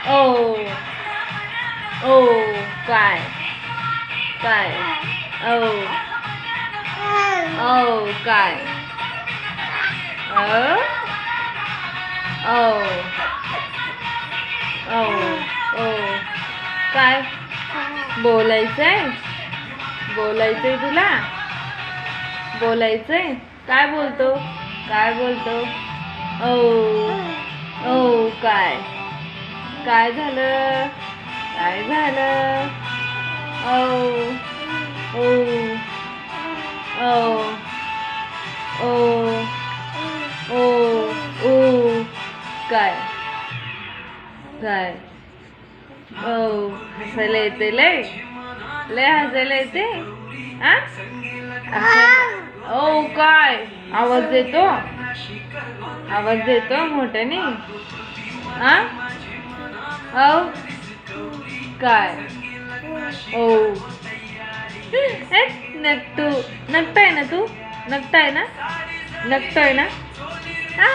ओ ओ काय काय ओ ओ काय ओ ओ ओ ओ काय बोलायचंय बोलायचंय तुला बोलायचंय काय बोलतो काय बोलतो ओ ओ काय काय झालं काय झालं ओ ओ ओ ओ ओ ओ काय काय ओ हसायला येते लय लय हसायला येते आ ओ काय आवाज देतो आवाज देतो मोठ्याने आ ओ काय ओ नकटू नकटाय ना तू नकटाय ना नकटाय ना आ